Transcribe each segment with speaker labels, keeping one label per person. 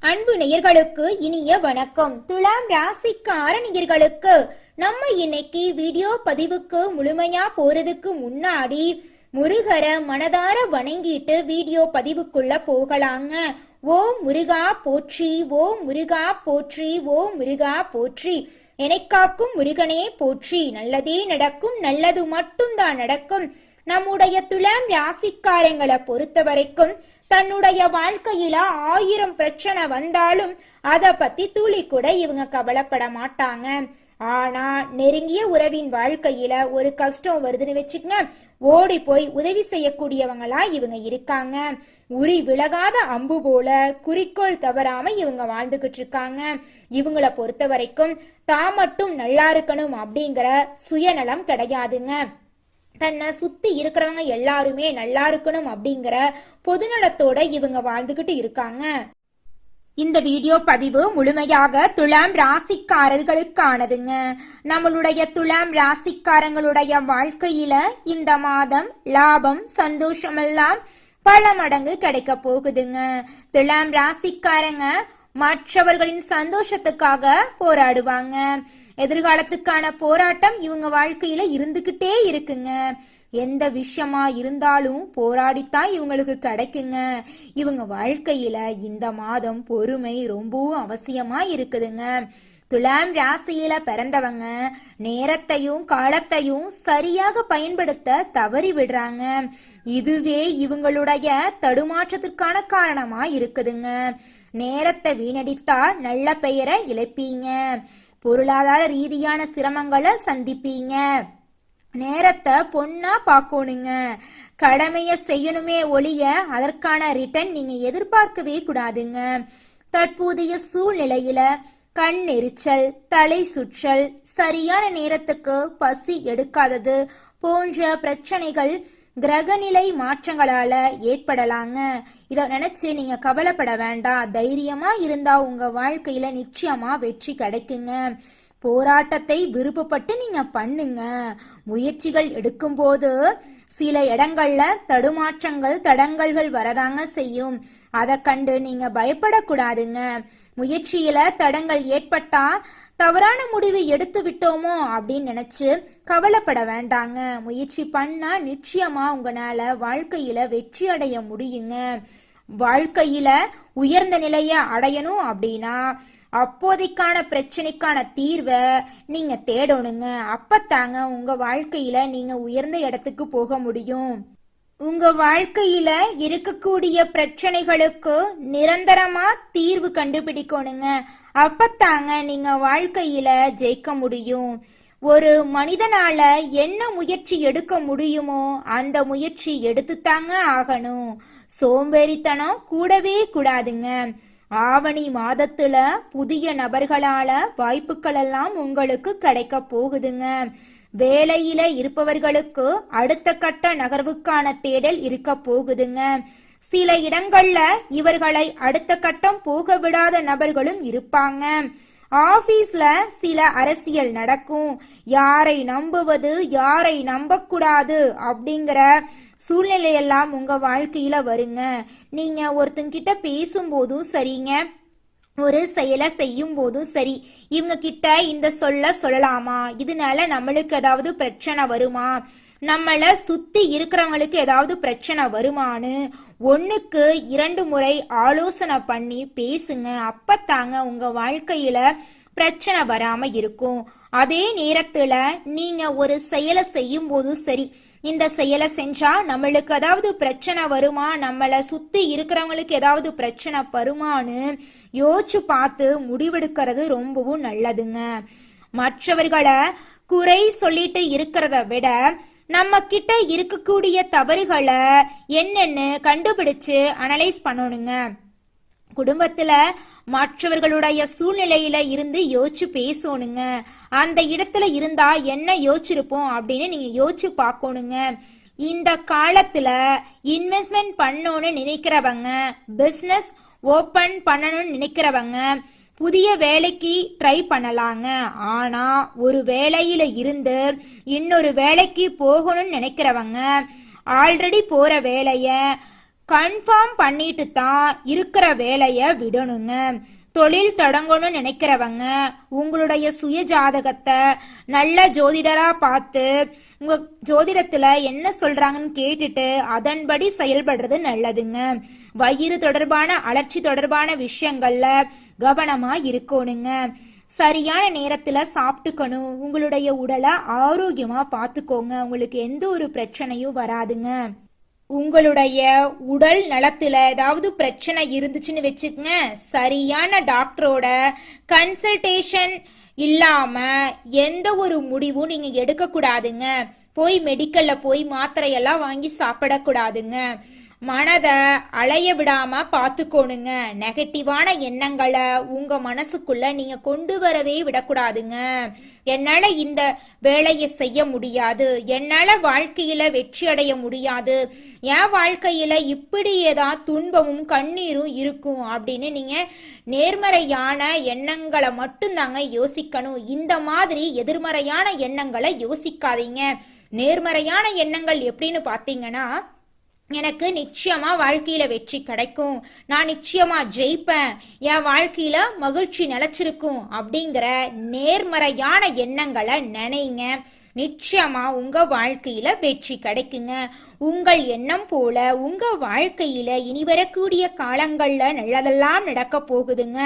Speaker 1: அன்பு நேயர்களுக்கு இனிய வணக்கம். துலாம் ராசிக்கார நேயர்களுக்கு நம்ம இன்னைக்கு வீடியோ பதிவுக்கு முழுமையா போறதுக்கு முன்னாடி முருகரை மனதார வணங்கிட்டு வீடியோ பதிவுக்குள்ள போகலாங்க. ஓ முருகா போற்றி, ஓ முருகா போற்றி, ஓ முருகா போற்றி, எனக்காக்கும் முருகனே போற்றி. நல்லதே நடக்கும், நல்லது மட்டும்தான் நடக்கும். நம்முடைய துலாம் ராசிக்காரங்களை பொறுத்த வரைக்கும் தன்னுடைய வாழ்க்கையில 1000 பிரச்சனை வந்தாலும் அத பத்தி துளி கூட இவங்க கவலைப்பட மாட்டாங்க. ஆனா நெருங்கிய உறவின் வாழ்க்கையில ஒரு கஷ்டம் வருதுன்னு வச்சுக்கங்க, ஓடி போய் உதவி செய்யக்கூடியவங்களா இவங்க இருக்காங்க. உரி விலகாத அம்பு போல குறிக்கோள் தவறாம இவங்க வாழ்ந்துகிட்டு இருக்காங்க. இவங்கள பொறுத்த வரைக்கும் தான் மட்டும் நல்லா இருக்கணும் அப்படிங்கிற சுயநலம் கிடையாதுங்க. தன்னை சுத்தி இருக்கிறவங்க எல்லாருமே நல்லா இருக்கணும் அப்படிங்கிற பொதுநலத்தோட இவங்க வாழ்ந்துகிட்டு இருக்காங்க. இந்த வீடியோ பதிவு முழுமையாக துலாம் ராசிக்காரர்களுக்கானதுங்க. நம்மளுடைய துலாம் ராசிக்காரங்களுடைய வாழ்க்கையில இந்த மாதம் லாபம் சந்தோஷமெல்லாம் பல மடங்கு கிடைக்க போகுதுங்க. துலாம் ராசிக்காரங்க மற்றவர்களின் சந்தோஷத்துக்காக போராடுவாங்க. எதிர்காலத்துக்கான போராட்டம் இவங்க வாழ்க்கையில இருந்துகிட்டே இருக்குங்க. எந்த விஷயமா இருந்தாலும் போராடித்தான் இவங்களுக்கு கிடைக்குங்க. இவங்க வாழ்க்கையில இந்த மாதம் பொறுமை ரொம்பவும் அவசியமா இருக்குதுங்க. துலாம் ராசியில பிறந்தவங்க நேரத்தையும் காலத்தையும் சரியாக பயன்படுத்த தவறி விடுறாங்க. இதுவே இவங்களுடைய தடுமாற்றத்திற்கான காரணமா இருக்குதுங்க. நேரத்தை வீணடித்தா நல்ல பெயரை இழப்பீங்க. பொருளாதார ரீதியான சிரமங்களை சந்திப்பீங்க. நேரத்தை பொண்ணா பார்க்கணுங்க. கடமைய செய்யணுமே ஒழிய அதற்கான ரிட்டர்ன் நீங்க எதிர்பார்க்கவே கூடாதுங்க. தற்போதைய சூழ்நிலையில கண் எரிச்சல், தலை சுற்றல், சரியான நேரத்துக்கு பசி எடுக்காதது போன்ற பிரச்சனைகள் கிரகநிலை மாற்றங்களால ஏற்படலாங்க. இத நினைச்சு நீங்க கவலைப்பட வேண்டாம். தைரியமா இருந்தா உங்க வாழ்க்கையில நிச்சயமா வெற்றி கிடைக்குங்க. போராட்டத்தை விருப்பப்பட்டு நீங்க பண்ணுங்க. முயற்சிகள் எடுக்கும் போது சில இடங்கள்ல தடுமாற்றங்கள் தடங்கல்கள் வரதாங்க செய்யும். அதை கண்டு நீங்க பயப்படக்கூடாதுங்க. முயற்சியில தடங்கள் ஏற்பட்டா தவறான முடிவு எடுத்து விட்டோமோ அப்படின்னு நினைச்சு கவலைப்பட வேண்டாங்க. முயற்சி பண்ணா நிச்சயமா உங்களால வாழ்க்கையில வெற்றி அடைய முடியுங்க. வாழ்க்கையில உயர்ந்த நிலைய அடையணும் அப்படின்னா அப்போதைக்கான பிரச்சனைக்கான தீர்வை நீங்க தேடணுங்க. அப்பத்தாங்க உங்க வாழ்க்கையில நீங்க உயர்ந்த இடத்துக்கு போக முடியும். உங்க வாழ்க்கையில இருக்கக்கூடிய பிரச்சனைகளுக்கு நிரந்தரமா தீர்வு கண்டுபிடிக்கணுங்க. அப்பத்தாங்க நீங்க வாழ்க்கையில ஜெயிக்க முடியும். ஒரு மனிதனால என்ன முயற்சி எடுக்க முடியுமோ அந்த முயற்சி எடுத்துத்தாங்க ஆகணும். சோம்பேறித்தனம் கூடவே கூடாதுங்க. ஆவணி மாதத்துல புதிய நபர்களால வாய்ப்புகள் எல்லாம் உங்களுக்கு கிடைக்க போகுதுங்க. வேலையில இருப்பவர்களுக்கு அடுத்த கட்ட நகர்வுக்கான தேடல் இருக்க போகுதுங்க. சில இடங்கள்ல இவர்களை அடுத்த கட்டம் போக விடாத நபர்களும் இருப்பாங்க. ஆபீஸ்ல சில அரசியல் நடக்கும். யாரை நம்புவது யாரை நம்பக்கூடாது அப்படிங்கிற சூழ்நிலையெல்லாம் உங்க வாழ்க்கையில வருங்க. நீங்க ஒருத்தங்கிட்ட பேசும்போதும் சரிங்க, ஒரு செயலை செய்யும் போதும் சரி, இவங்க கிட்ட இந்த சொல்லலாமா, இதனால நம்மளுக்கு ஏதாவது பிரச்சனை வருமா, நம்மள சுத்தி இருக்கிறவங்களுக்கு ஏதாவது பிரச்சனை வருமானு 1க்கு 2 முறை ஆலோசனை பண்ணி பேசுங்க. அப்பத்தாங்க உங்க வாழ்க்கையில பிரச்சனை வராம இருக்கும். அதே நேரத்துல நீங்க ஒரு செயலை செய்யும் போதும் சரி, இந்த செயலை செஞ்சா நம்மளுக்கு ஏதாவது பிரச்சனை வருமா, நம்மளை சுத்தி இருக்கிறவங்களுக்கு ஏதாவது பிரச்சனை வருமானு யோசிச்சு பார்த்து முடிவெடுக்கிறது ரொம்பவும் நல்லதுங்க. மற்றவர்களை குறை சொல்லிட்டு இருக்கிறத விட நம்ம கிட்ட இருக்கக்கூடிய தவறுகளை என்னன்னு கண்டுபிடிச்சு அனலைஸ் பண்ணணுங்க. குடும்பத்துல மற்றவர்களுடைய சூழ்நிலையில இருந்து யோசிச்சு பேசணுங்க. அந்த இடத்துல இருந்தா என்ன யோசிச்சிருப்போம் அப்படின்னு நீங்க யோசிச்சு பார்க்கணுங்க. இந்த காலத்துல இன்வெஸ்ட்மெண்ட் பண்ணணும்னு நினைக்கிறவங்க, பிசினஸ் ஓபன் பண்ணணும்னு நினைக்கிறவங்க புதிய வேலைக்கு ட்ரை பண்ணலாங்க. ஆனா ஒரு வேலையில இருந்து இன்னொரு வேலைக்கு போகணும்னு நினைக்கிறவங்க ஆல்ரெடி போற வேலைய கன்ஃபார்ம் பண்ணிட்டு தான் இருக்கிற வேலைய விடணுங்க. தொழில் தொடங்கணும்னு நினைக்கிறவங்க உங்களுடைய சுய ஜாதகத்தை நல்ல ஜோதிடரா பார்த்து உங்க ஜோதிடத்துல என்ன சொல்றாங்கன்னு கேட்டுட்டு அதன்படி செயல்படுறது நல்லதுங்க. வயிறு தொடர்பான அலர்ச்சி தொடர்பான விஷயங்கள்ல கவனமா இருக்கணுங்க. சரியான நேரத்துல சாப்பிட்டுக்கணும். உங்களுடைய உடலை ஆரோக்கியமா பார்த்துக்கோங்க. உங்களுக்கு எந்த ஒரு பிரச்சனையும் வராதுங்க. உங்களுடைய உடல் நலத்துல ஏதாவது பிரச்சனை இருந்துச்சுன்னு வச்சுக்கங்க, சரியான டாக்டரோட கன்சல்டேஷன் இல்லாம எந்த ஒரு முடிவும் நீங்க எடுக்க கூடாதுங்க. போய் மெடிக்கல்ல போய் மாத்திரையெல்லாம் வாங்கி சாப்பிடக்கூடாதுங்க. மனதை அலைய விடாம பார்த்துக்கோணுங்க. நெகட்டிவான எண்ணங்களை உங்க மனசுக்குள்ள நீங்க கொண்டு வரவே விடக்கூடாதுங்க. என்னால இந்த வேலையை செய்ய முடியாது, என்னால வாழ்க்கையில வெற்றி அடைய முடியாது, என் வாழ்க்கையில இப்படியேதான் துன்பமும் கண்ணீரும் இருக்கும் அப்படின்னு நீங்க நேர்மறையான எண்ணங்களை மட்டும்தாங்க யோசிக்கணும். இந்த மாதிரி எதிர்மறையான எண்ணங்களை யோசிக்காதீங்க. நேர்மறையான எண்ணங்கள் எப்படின்னு பார்த்தீங்கன்னா, எனக்கு நிச்சயமா வாழ்க்கையில வெற்றி கிடைக்கும், நான் நிச்சயமா ஜெயிப்பேன், என் வாழ்க்கையில மகிழ்ச்சி நிலைச்சிருக்கும் அப்படிங்கிற நேர்மறையான எண்ணங்களை நினைங்க. நிச்சயமா உங்க வாழ்க்கையில வெற்றி கிடைக்குங்க. உங்கள் எண்ணம் போல உங்க வாழ்க்கையில இனி வரக்கூடிய காலங்கள்ல நல்லதெல்லாம் நடக்க போகுதுங்க.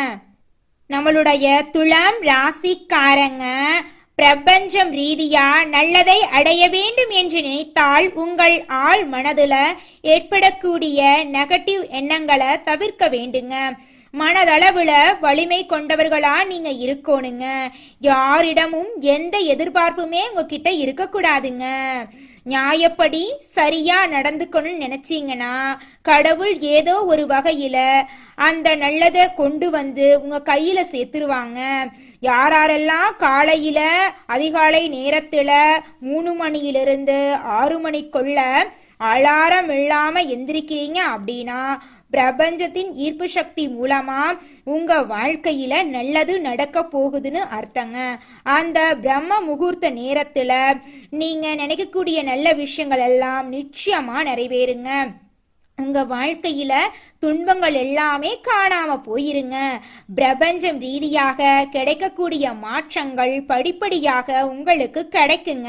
Speaker 1: நம்மளுடைய துலாம் ராசிக்காரங்க பிரபஞ்சம் ரீதியா நல்லதை அடைய வேண்டும் என்று நினைத்தால் உங்கள் ஆள் மனதுல ஏற்படக்கூடிய நெகட்டிவ் எண்ணங்களை தவிர்க்க வேண்டுங்க. மனதளவுல வலிமை கொண்டவர்களா நீங்க இருக்கணுங்க. யாரிடமும் எந்த எதிர்பார்ப்புமே உங்ககிட்ட இருக்கக்கூடாதுங்க. நியாயப்படி சரியா நடந்துக்கணும்னு நினைச்சீங்கன்னா கடவுள் ஏதோ ஒரு வகையில அந்த நல்லதை கொண்டு வந்து உங்க கையில சேர்த்துருவாங்க. யாரெல்லாம் காலையில அதிகாலை நேரத்துல 3 மணியிலிருந்து 6 மணிக்குள்ள அலாரம் இல்லாம எந்திரிக்கிறீங்க அப்படின்னா பிரபஞ்சத்தின் ஈர்ப்பு சக்தி மூலமா உங்க வாழ்க்கையில நல்லது நடக்க போகுதுன்னு அர்த்தங்க. அந்த பிரம்ம முகூர்த்த நேரத்துல நீங்க நினைக்கக்கூடிய நல்ல விஷயங்கள் எல்லாம் நிச்சயமா நிறைவேறுங்க. உங்க வாழ்க்கையில துன்பங்கள் எல்லாமே காணாம போயிருங்க. பிரபஞ்சம் ரீதியாக கிடைக்கக்கூடிய மாற்றங்கள் படிப்படியாக உங்களுக்கு கிடைக்குங்க.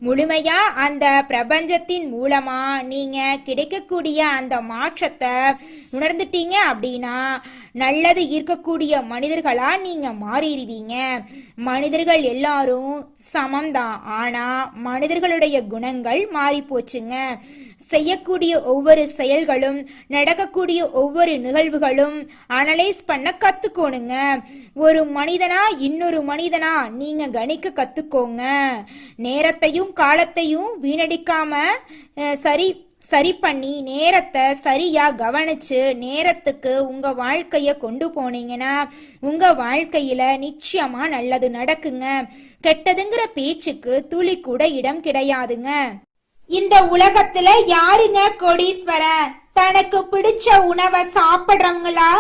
Speaker 1: முழுமையா அந்த பிரபஞ்சத்தின் மூலமா நீங்க கிடைக்கக்கூடிய அந்த மாற்றத்தை உணர்ந்துட்டீங்க அப்படின்னா நல்லது ஈர்க்கக்கூடிய மனிதர்களா நீங்க மாறிடுவீங்க. மனிதர்கள் எல்லாரும் சமம்தான், ஆனா மனிதர்களுடைய குணங்கள் மாறி போச்சுங்க. செய்யக்கூடிய ஒவ்வொரு செயல்களும் நடக்கக்கூடிய ஒவ்வொரு நிகழ்வுகளும் அனலைஸ் பண்ண கத்துக்கோணுங்க. ஒரு மனிதனா இன்னொரு மனிதனா நீங்க கணிக்க கத்துக்கோங்க. நேரத்தையும் காலத்தையும் வீணடிக்காம சரி பண்ணி நேரத்தை சரியா கவனிச்சு நேரத்துக்கு உங்க வாழ்க்கைய கொண்டு போனீங்கன்னா உங்க வாழ்க்கையில நிச்சயமா நல்லது நடக்குங்க. கெட்டதுங்கிற பேச்சுக்கு துளி கூட இடம் கிடையாதுங்க. இந்த உலகத்துல யாருங்க கோடீஸ்வரன்? தனக்கு பிடிச்ச உணவை சாப்பிடுறவங்களா,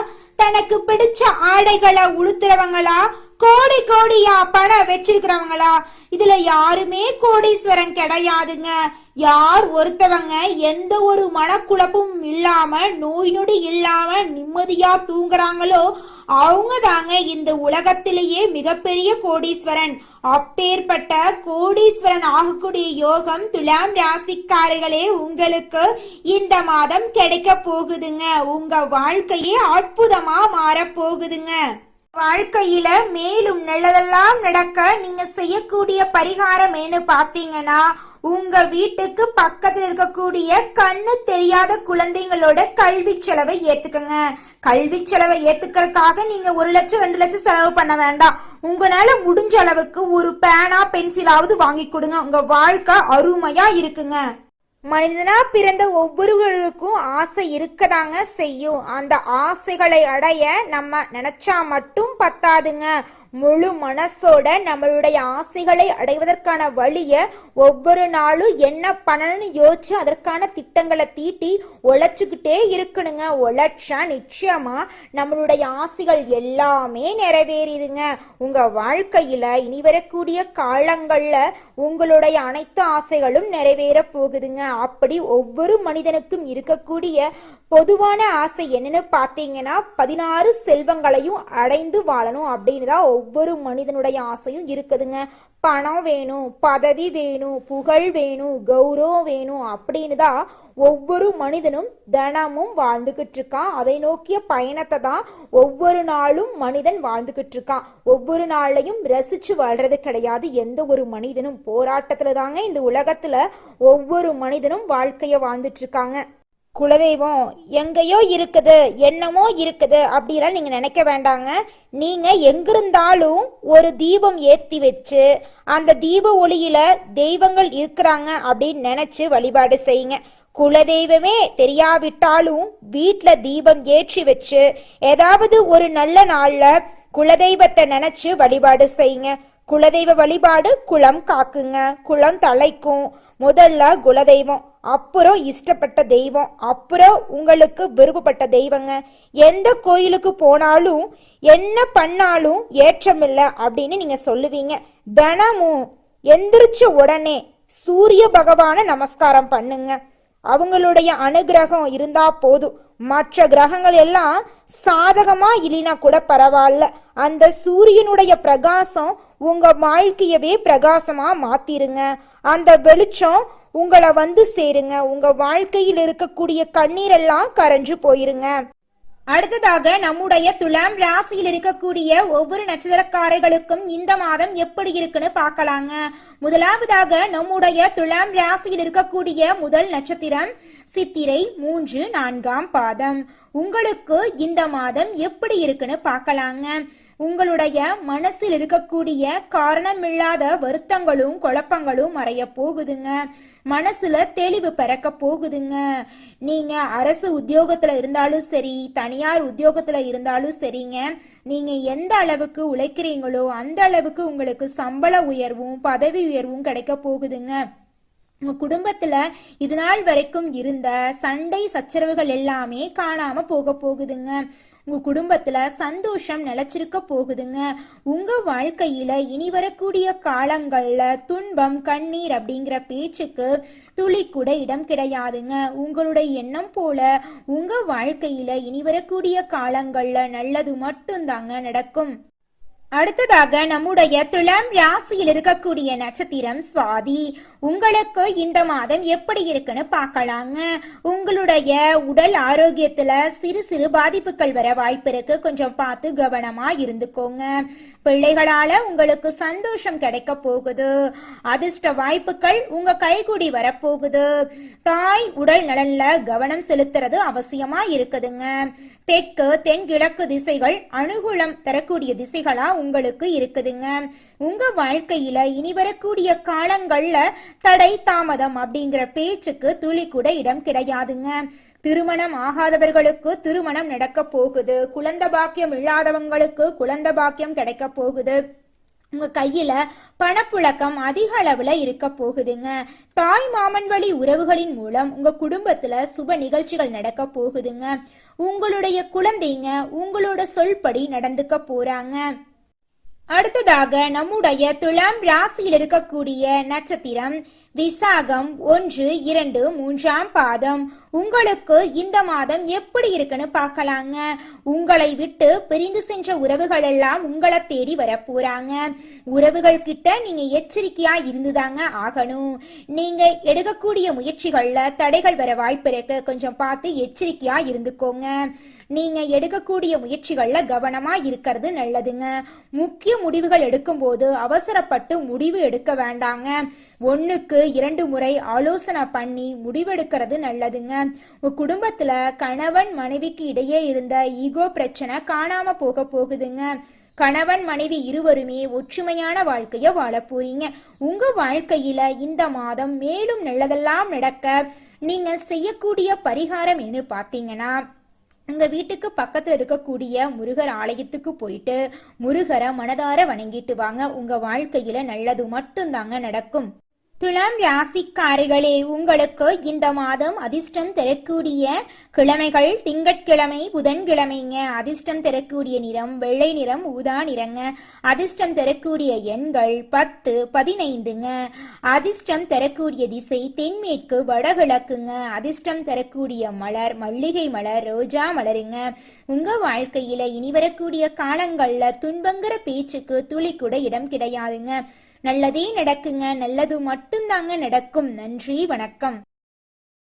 Speaker 1: தனக்கு பிடிச்ச ஆடைகளை உடுத்துறவங்களா, கோடி கோடியா பணம் வச்சிருக்கிறவங்களா? இதுல யாருமே கோடீஸ்வரன் கிடையாதுங்க. யார் ஒருத்தவங்க எந்த ஒரு மனக்குழப்பமும் இல்லாம நோய் நொடி இல்லாம நிம்மதியா தூங்குறாங்களோ அவங்க தாங்க இந்த உலகத்திலேயே மிகப்பெரிய கோடீஸ்வரன். அப்பேற்பட்ட கோடீஸ்வரன் ஆகக்கூடிய யோகம் துலாம் ராசிக்காரர்களே உங்களுக்கு இந்த மாதம் கிடைக்க போகுதுங்க. உங்க வாழ்க்கையே அற்புதமா மாற போகுதுங்க. வாழ்க்கையில மேலும் நல்லதெல்லாம் நடக்க நீங்க செய்யக்கூடிய பரிகாரம் என்ன பாத்தீங்கன்னா, உங்க வீட்டுக்கு பக்கத்துல இருக்கக்கூடிய கண்ணு தெரியாத குழந்தைங்களோட கல்வி செலவை ஏத்துக்கங்க. கல்வி செலவை ஏத்துக்கிறதுக்காக நீங்க 1 லட்சம் 2 லட்சம் செலவு பண்ண வேண்டாம். உங்களால முடிஞ்ச அளவுக்கு ஒரு பேனா பென்சிலாவது வாங்கி கொடுங்க. உங்க வாழ்க்கை அருமையா இருக்குங்க. மனிதனா பிறந்த ஒவ்வொருவருக்கும் ஆசை இருக்கதாங்க செய்யும். அந்த ஆசைகளை அடைய நம்ம நினைச்சா மட்டும் பத்தாதுங்க. முழு மனசோட நம்மளுடைய ஆசைகளை அடைவதற்கான வழிய ஒவ்வொரு நாளும் என்ன பண்ணணும்னு யோசிச்சு அதற்கான திட்டங்களை தீட்டி உழைச்சுக்கிட்டே இருக்கணுங்க. உழைச்சா நிச்சயமா நம்மளுடைய ஆசைகள் எல்லாமே நிறைவேறிடுங்க. உங்க வாழ்க்கையில இனி வரக்கூடிய காலங்கள்ல உங்களுடைய அனைத்து ஆசைகளும் நிறைவேற போகுதுங்க. அப்படி ஒவ்வொரு மனிதனுக்கும் இருக்கக்கூடிய பொதுவான ஆசை என்னன்னு பார்த்தீங்கன்னா 16 செல்வங்களையும் அடைந்து வாழணும் அப்படின்னு தான் ஒவ்வொரு மனிதனுடைய ஆசையும் இருக்குதுங்க. பணம் வேணும், பதவி வேணும், புகழ் வேணும், கௌரவம் வேணும் அப்படின்னு தான் ஒவ்வொரு மனிதனும் தினமும் வாழ்ந்துகிட்டு இருக்கான். அதை நோக்கிய பயணத்தை தான் ஒவ்வொரு நாளும் மனிதன் வாழ்ந்துகிட்டு இருக்கான். ஒவ்வொரு நாளையும் ரசிச்சு வாழ்றது கிடையாது எந்த ஒரு மனிதனும். போராட்டத்துல தாங்க இந்த உலகத்துல ஒவ்வொரு மனிதனும் வாழ்க்கைய வாழ்ந்துட்டு இருக்காங்க. குலதெய்வம் எங்கேயோ இருக்குது, என்னமோ இருக்குது அப்படிலாம் நீங்க நினைக்க வேண்டாங்க. நீங்க எங்கிருந்தாலும் ஒரு தீபம் ஏற்றி வச்சு அந்த தீப ஒளியில தெய்வங்கள் இருக்கிறாங்க அப்படின்னு நினைச்சு வழிபாடு செய்யுங்க. குலதெய்வமே தெரியாவிட்டாலும் வீட்டில் தீபம் ஏற்றி வச்சு ஏதாவது ஒரு நல்ல நாள்ல குலதெய்வத்தை நினைச்சு வழிபாடு செய்யுங்க. குலதெய்வ வழிபாடு குலம் காக்குங்க, குலம் தலைக்கும். முதல்ல குலதெய்வம், அப்புறம் இஷ்டப்பட்ட தெய்வம், அப்புறம் உங்களுக்கு விருப்பப்பட்ட தெய்வங்க. எந்த கோயிலுக்கு போனாலும் என்ன பண்ணாலும் ஏற்றமில்லை அப்படின்னு நீங்க சொல்லுவீங்க. தினமும் எந்திரிச்ச உடனே சூரிய பகவான நமஸ்காரம் பண்ணுங்க. அவங்களுடைய அனுகிரகம் இருந்தா போதும். மற்ற கிரகங்கள் எல்லாம் சாதகமா இல்லைனா கூட பரவாயில்ல, அந்த சூரியனுடைய பிரகாசம் உங்க வாழ்க்கையவே பிரகாசமா மாத்திருங்க. அந்த வெளிச்சம் உங்களை வந்து சேருங்க. உங்க வாழ்க்கையில் இருக்கக்கூடிய கண்ணீரெல்லாம் கரைஞ்சு போயிருங்க. அடுத்ததாக நம்முடைய துலாம் ராசியில் இருக்கக்கூடிய ஒவ்வொரு நட்சத்திரக்காரர்களுக்கும் இந்த மாதம் எப்படி இருக்குன்னு பார்க்கலாங்க. முதலாவதாக நம்முடைய துலாம் ராசியில் இருக்கக்கூடிய முதல் நட்சத்திரம் சித்திரை 3, 4ஆம் பாதம். உங்களுக்கு இந்த மாதம் எப்படி இருக்குன்னு பார்க்கலாங்க. உங்களுடைய மனசில் இருக்கக்கூடிய காரணமில்லாத வருத்தங்களும் குழப்பங்களும் மறைய போகுதுங்க. மனசுல தெளிவு பிறக்க போகுதுங்க. நீங்க அரசு உத்தியோகத்துல இருந்தாலும் சரி, தனியார் உத்தியோகத்துல இருந்தாலும் சரிங்க, நீங்க எந்த அளவுக்கு உழைக்கிறீங்களோ அந்த அளவுக்கு உங்களுக்கு சம்பள உயர்வும் பதவி உயர்வும் கிடைக்க போகுதுங்க. உங்க குடும்பத்துல இது நாள் வரைக்கும் இருந்த சண்டை சச்சரவுகள் எல்லாமே காணாம போக போகுதுங்க. உங்க குடும்பத்துல சந்தோஷம் நிலைச்சிருக்க போகுதுங்க. உங்க வாழ்க்கையில இனி வரக்கூடிய காலங்கள்ல துன்பம் கண்ணீர் அப்படிங்கிற பேச்சுக்கு துளி கூட இடம் கிடையாதுங்க. உங்களுடைய எண்ணம் போல உங்க வாழ்க்கையில இனி வரக்கூடிய காலங்கள்ல நல்லது மட்டும்தாங்க நடக்கும். அடுத்ததாக நம்முடைய துலாம் ராசியில் இருக்கக்கூடிய நட்சத்திரம் சுவாதி. உங்களுக்கு இந்த மாதம் எப்படி இருக்குன்னு பார்க்கலாங்க. உங்களுடைய உடல் ஆரோக்கியத்துல சிறு சிறு பாதிப்புகள் வர வாய்ப்பு இருக்கு. கொஞ்சம் பார்த்து கவனமா இருந்துக்கோங்க. பிள்ளைகளால உங்களுக்கு சந்தோஷம் கிடைக்க போகுது. அதிர்ஷ்ட வாய்ப்புகள் உங்க கைகூடி வரப்போகுது. தாய் உடல் நலன்ல கவனம் செலுத்துறது அவசியமா இருக்குதுங்க. தெற்கு தென்கிழக்கு திசைகள் அனுகூலம் தரக்கூடிய திசைகளா உங்களுக்கு இருக்குதுங்க. உங்க வாழ்க்கையில இனி வரக்கூடிய காலங்கள்ல தடை தாமதம் அப்படிங்கிற பேச்சுக்கு துளி கூட இடம் கிடையாதுங்க. திருமணம் ஆகாதவர்களுக்கு திருமணம் நடக்க போகுது. குழந்தை பாக்கியம் இல்லாதவங்களுக்கு குழந்தை பாக்கியம் கிடைக்க போகுது. உங்க கையில பணப்புழக்கம் அதிக அளவுல இருக்க போகுதுங்க. தாய் மாமன் வழி உறவுகளின் மூலம் உங்க குடும்பத்துல சுப நிகழ்ச்சிகள் நடக்க போகுதுங்க. உங்களுடைய குழந்தைங்க உங்களோட சொல்படி நடந்துக்க போறாங்க. அடுத்ததாக நம்முடைய துலாம் ராசியில் இருக்கக்கூடிய நட்சத்திரம் விசாகம் 1, 2, 3ஆம் பாதம். உங்களுக்கு இந்த மாதம் எப்படி இருக்குன்னு பார்க்கலாங்க. உங்களை விட்டு பிரிந்து சென்ற உறவுகள் எல்லாம் உங்களை தேடி வர போறாங்க. உறவுகள் கிட்ட நீங்க எச்சரிக்கையா இருந்துதாங்க ஆகணும். நீங்க எடுக்கக்கூடிய முயற்சிகள்ல தடைகள் வர வாய்ப்பு இருக்கு. கொஞ்சம் பார்த்து எச்சரிக்கையா இருந்துக்கோங்க. நீங்க எடுக்கக்கூடிய முயற்சிகள்ல கவனமா இருக்கிறது நல்லதுங்க. முக்கிய முடிவுகள் எடுக்கும் போது அவசரப்பட்டு முடிவு எடுக்க வேண்டாங்க. 1க்கு 2 முறை ஆலோசனை பண்ணி முடிவெடுக்கிறது நல்லதுங்க. உங்க குடும்பத்துல கணவன் மனைவிக்கு இடையே இருந்த ஈகோ பிரச்சனை காணாம போக போகுதுங்க. கணவன் மனைவி இருவருமே ஒற்றுமையான வாழ்க்கைய வாழ போறீங்க. உங்க வாழ்க்கையில இந்த மாதம் மேலும் நல்லதெல்லாம் நடக்க நீங்க செய்யக்கூடிய பரிகாரம் என்ன பார்த்தீங்கன்னா, உங்க வீட்டுக்கு பக்கத்துல இருக்கக்கூடிய முருகர் ஆலயத்துக்கு போயிட்டு முருகரை மனதார வணங்கிட்டு வாங்க. உங்க வாழ்க்கையில நல்லது மட்டும்தாங்க நடக்கும். துலாம் ராசிக்காரர்களே, உங்களுக்கு இந்த மாதம் அதிர்ஷ்டம் தரக்கூடிய கிழமைகள் திங்கட்கிழமை, புதன்கிழமைங்க. அதிர்ஷ்டம் தரக்கூடிய நிறம் வெள்ளை நிறம், ஊதா நிறங்க. அதிர்ஷ்டம் தரக்கூடிய எண்கள் 10, 15ங்க. அதிர்ஷ்டம் தரக்கூடிய திசை தென்மேற்கு வடகிழக்குங்க. அதிர்ஷ்டம் தரக்கூடிய மலர் மல்லிகை மலர், ரோஜா மலருங்க. உங்க வாழ்க்கையில இனி வரக்கூடிய காலங்கள்ல துன்பங்கிற பேச்சுக்கு துளி கூட இடம் கிடையாதுங்க. நல்லதே நடக்குங்க. நல்லது மட்டும்தாங்க நடக்கும். நன்றி, வணக்கம்.